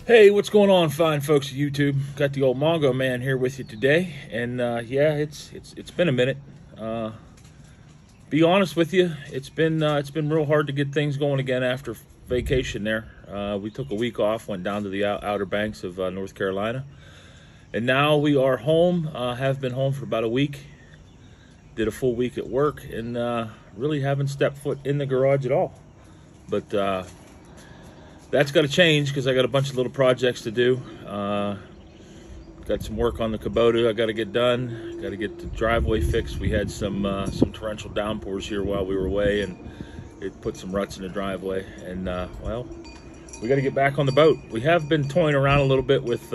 Hey, what's going on, fine folks of YouTube? Got the old Mongo man here with you today, and yeah, it's been a minute. Be honest with you, it's been real hard to get things going again after vacation there. We took a week off, went down to the Outer Banks of North Carolina, and now we are home. Have been home for about a week. Did a full week at work, and really haven't stepped foot in the garage at all. But that's got to change because I got a bunch of little projects to do. Got some work on the Kubota I got to get done. Got to get the driveway fixed. We had some torrential downpours here while we were away, and it put some ruts in the driveway. And well, we got to get back on the boat. We have been toying around a little bit with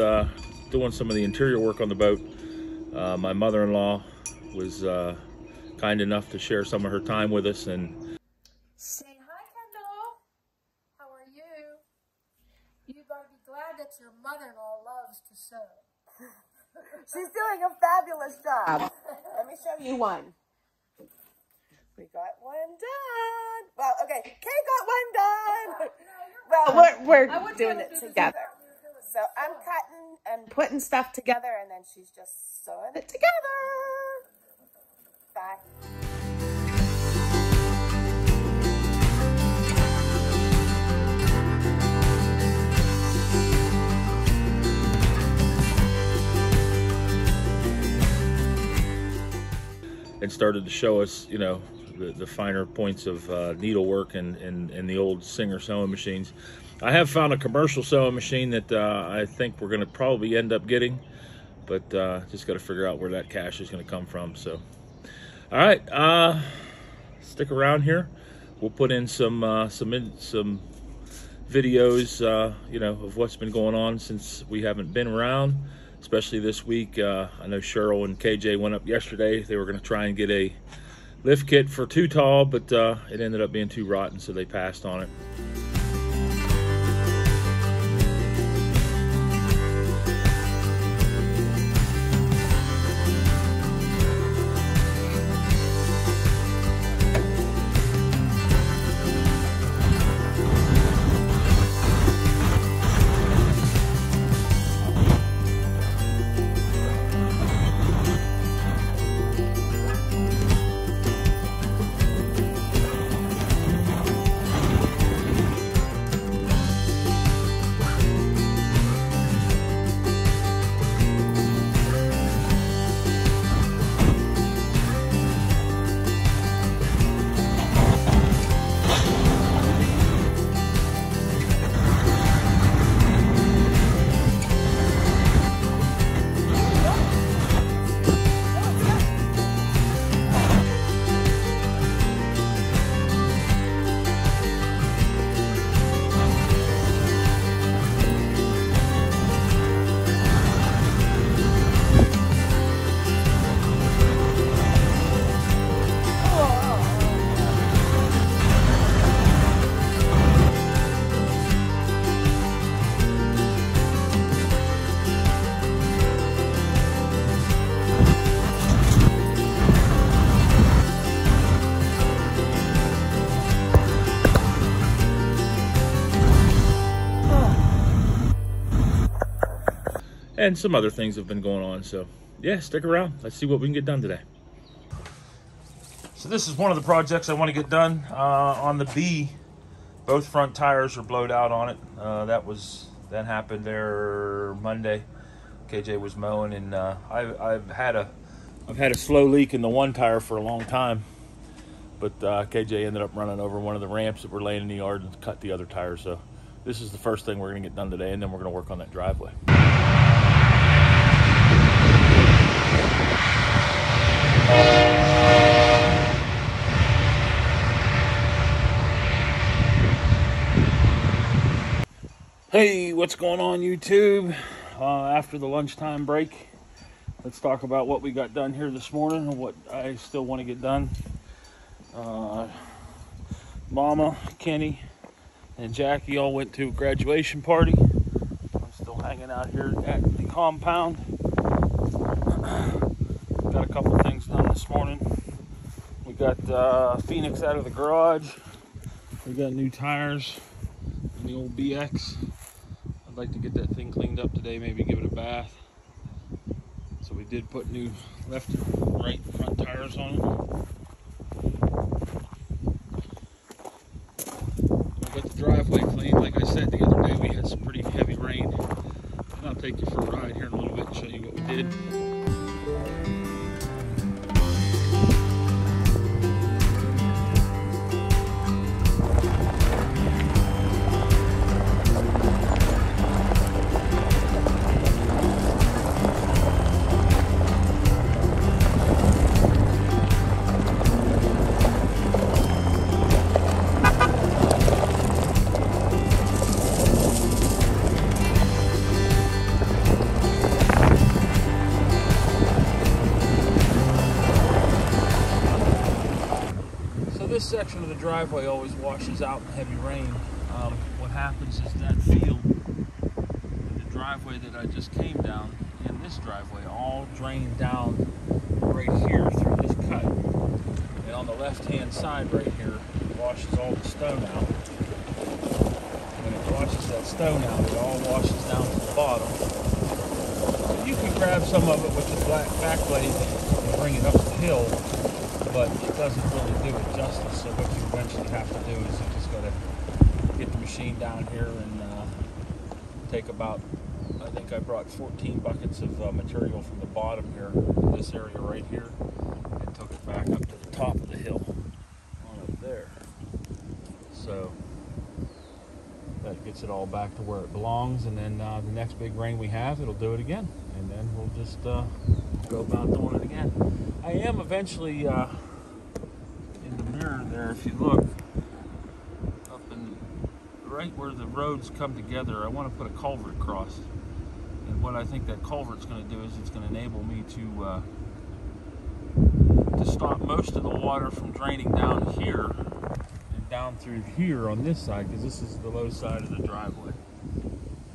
doing some of the interior work on the boat. My mother-in-law was kind enough to share some of her time with us, and that your mother-in-law loves to sew. She's doing a fabulous job. Let me show you one. We got one done. Well, okay, Kay got one done. Well, we're doing it together. So I'm cutting and putting stuff together, and then she's just sewing it together. Bye. and started to show us, you know, the finer points of needlework and the old Singer sewing machines. I have found a commercial sewing machine that I think we're going to probably end up getting, but just got to figure out where that cash is going to come from. So, all right, stick around here. We'll put in some videos, you know, of what's been going on since we haven't been around. Especially this week. I know Cheryl and KJ went up yesterday. They were going to try and get a lift kit for Too Tall, but it ended up being too rotten, so they passed on it. And some other things have been going on, so yeah, stick around. Let's see what we can get done today. So this is one of the projects I want to get done on the B. Both front tires are blowed out on it. That happened there Monday. KJ was mowing, and I've had a slow leak in the one tire for a long time, but KJ ended up running over one of the ramps that were laying in the yard and cut the other tire. So this is the first thing we're going to get done today, and then we're going to work on that driveway. Hey, what's going on, YouTube? After the lunchtime break, let's talk about what we got done here this morning and what I still want to get done. Mama, Kenny, and Jackie all went to a graduation party. I'm still hanging out here at the compound. Got a couple things done this morning. We got Phoenix out of the garage. We got new tires in the old BX. I'd like to get that thing cleaned up today, maybe give it a bath. So we did put new left and right front tires on it. We got the driveway cleaned. Like I said the other day, we had some pretty heavy rain. And I'll take you for a ride here in a little bit and show you what we did. This section of the driveway always washes out in heavy rain. What happens is that field, the driveway that I just came down, and this driveway all drain down right here through this cut. And on the left-hand side right here, it washes all the stone out. When it washes that stone out, it all washes down to the bottom. So you can grab some of it with the back blade and bring it up the hill, but it doesn't really do it justice. So what you eventually have to do is you just got to get the machine down here and take about, I think I brought 14 buckets of material from the bottom here, this area right here, and took it back up to the top of the hill on up there. So that gets it all back to where it belongs, and then the next big rain we have, it'll do it again, and then we'll just go about doing it again. I am eventually in the mirror there, if you look up in right where the roads come together, I want to put a culvert across. And what I think that culvert's going to do is it's going to enable me to stop most of the water from draining down here and down through here on this side, because this is the low side of the driveway.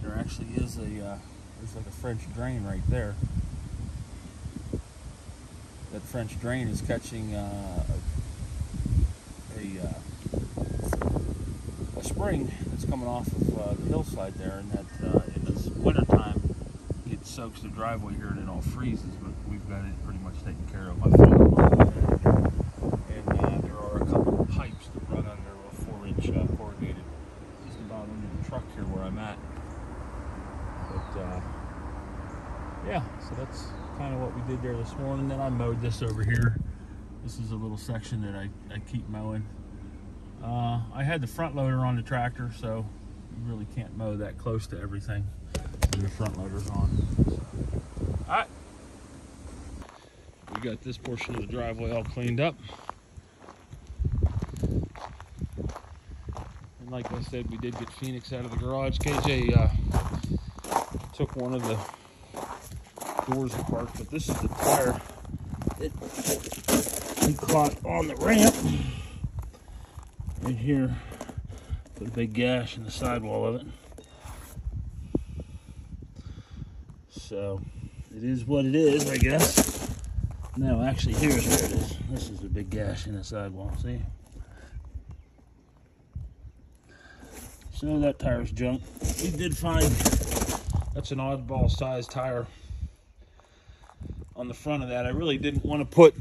There actually is there's like a French drain right there. That French drain is catching a spring that's coming off of the hillside there, and that in this wintertime it soaks the driveway here and it all freezes, but we've got it pretty much taken care of. I found it, and there are a couple of pipes that run under a 4-inch corrugated just about under the truck here where I'm at. But yeah, so that's kind of what we did there this morning. Then I mowed this over here. This is a little section that I keep mowing. I had the front loader on the tractor, so you really can't mow that close to everything when the front loader's on. So, all right, we got this portion of the driveway all cleaned up. And like I said, we did get Phoenix out of the garage. KJ took one of the doors apart, but this is the tire that he caught on the ramp right here. Put a big gash in the sidewall of it. So it is what it is, I guess. No, actually, here's where it is. This is a big gash in the sidewall, see? So that tire's junk. We did find, that's an oddball size tire on the front of that. I really didn't want to put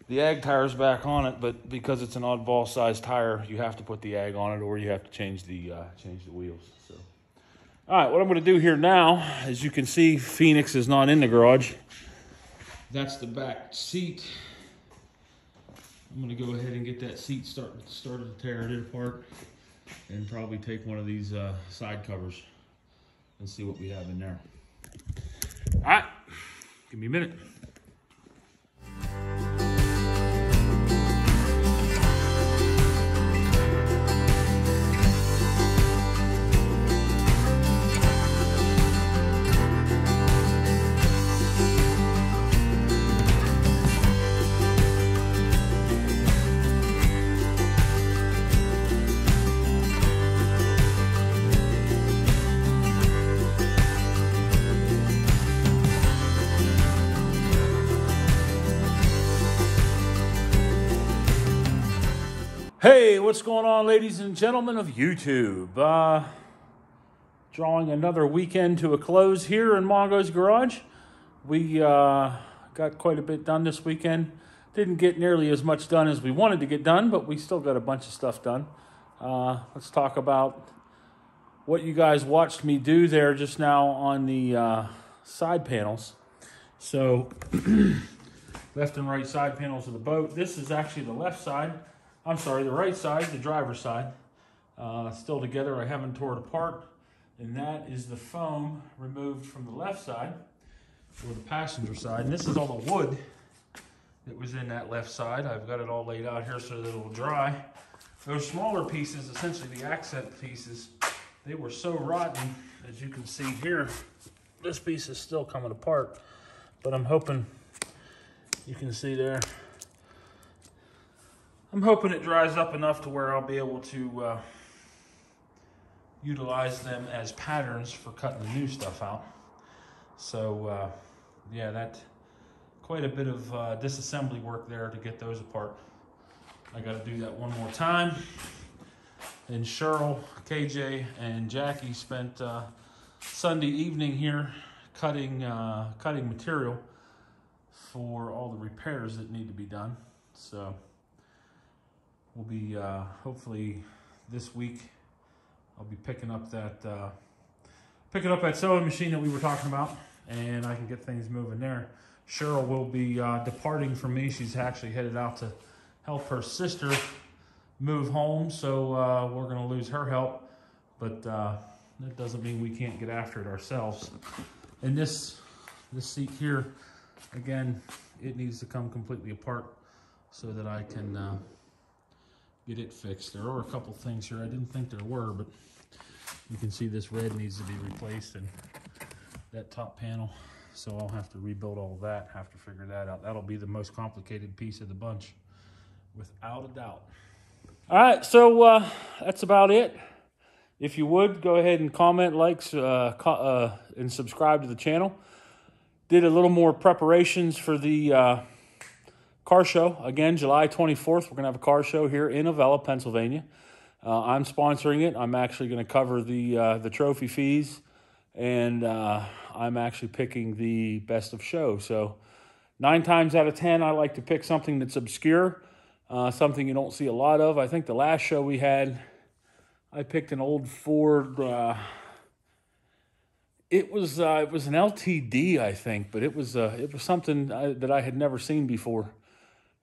the ag tires back on it, but because it's an oddball size tire, you have to put the ag on it, or you have to change the wheels. So, all right, what I'm going to do here now, as you can see, Phoenix is not in the garage. That's the back seat. I'm going to go ahead and get that seat started to tear it apart, and probably take one of these side covers and see what we have in there. All right, give me a minute. Hey, what's going on, ladies and gentlemen of YouTube? Drawing another weekend to a close here in Mongo's garage. We got quite a bit done this weekend. Didn't get nearly as much done as we wanted to get done, but we still got a bunch of stuff done. Let's talk about what you guys watched me do there just now on the side panels. So, left and right side panels of the boat. This is actually the left side. I'm sorry, the right side, the driver's side. Still together, I haven't tore it apart. And that is the foam removed from the left side for the passenger side. And this is all the wood that was in that left side. I've got it all laid out here so that it will dry. Those smaller pieces, essentially the accent pieces, they were so rotten, as you can see here. This piece is still coming apart, but I'm hoping you can see there. I'm hoping it dries up enough to where I'll be able to utilize them as patterns for cutting the new stuff out. So yeah, that's quite a bit of disassembly work there to get those apart. I got to do that one more time. And Cheryl, KJ, and Jackie spent Sunday evening here cutting material for all the repairs that need to be done. So we'll be hopefully this week I'll be picking up that sewing machine that we were talking about, and I can get things moving there. Cheryl will be departing from me. She's actually headed out to help her sister move home, so we're going to lose her help, but that doesn't mean we can't get after it ourselves. And this seat here, again, it needs to come completely apart so that I can get it fixed. There are a couple things here I didn't think there were, but you can see this red needs to be replaced and that top panel. So I'll have to rebuild all of that, have to figure that out. That'll be the most complicated piece of the bunch, without a doubt. All right, so that's about it. If you would, go ahead and comment, like, and subscribe to the channel. Did a little more preparations for the car show. Again, July 24th, we're going to have a car show here in Avella, Pennsylvania. I'm sponsoring it. I'm actually going to cover the trophy fees, and I'm actually picking the best of show. So 9 times out of 10, I like to pick something that's obscure, something you don't see a lot of. I think the last show we had, I picked an old Ford. It was an LTD, I think, but it was something that I had never seen before.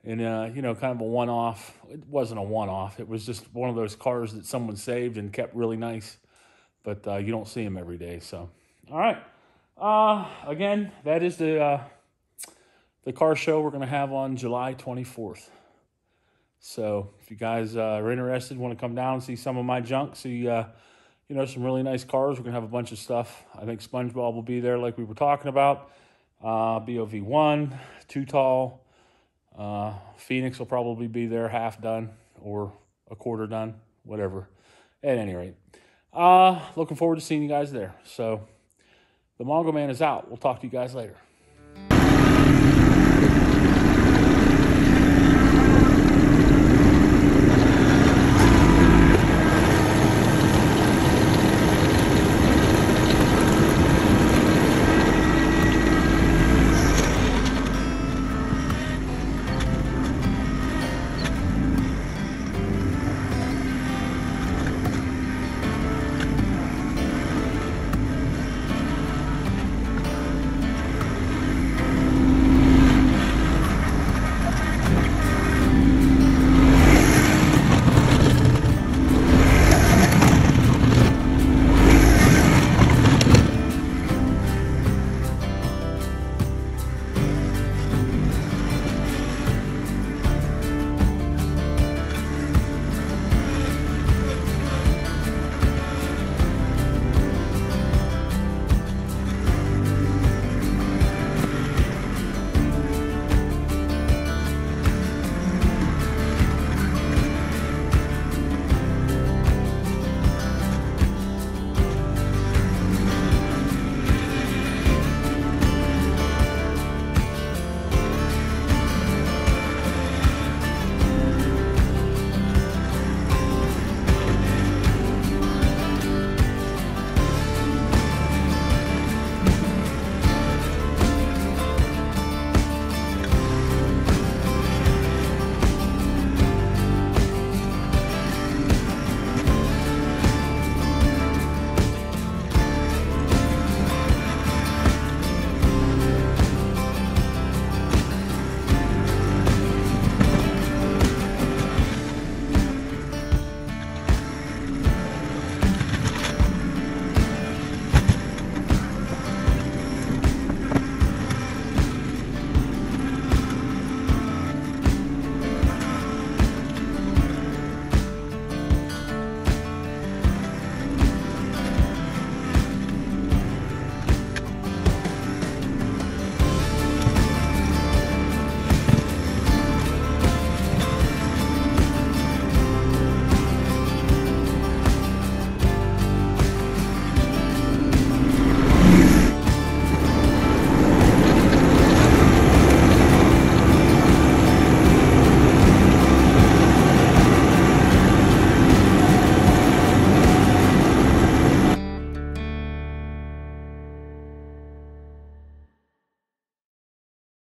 And, you know, kind of a one-off. It wasn't a one-off. It was just one of those cars that someone saved and kept really nice. But you don't see them every day. So, all right. Again, that is the car show we're going to have on July 24th. So if you guys are interested, want to come down and see some of my junk, see, you know, some really nice cars. We're going to have a bunch of stuff. I think SpongeBob will be there like we were talking about. BOV1, Too Tall. Phoenix will probably be there half done or a quarter done, whatever. At any rate, looking forward to seeing you guys there. So the Mongo Man is out. We'll talk to you guys later.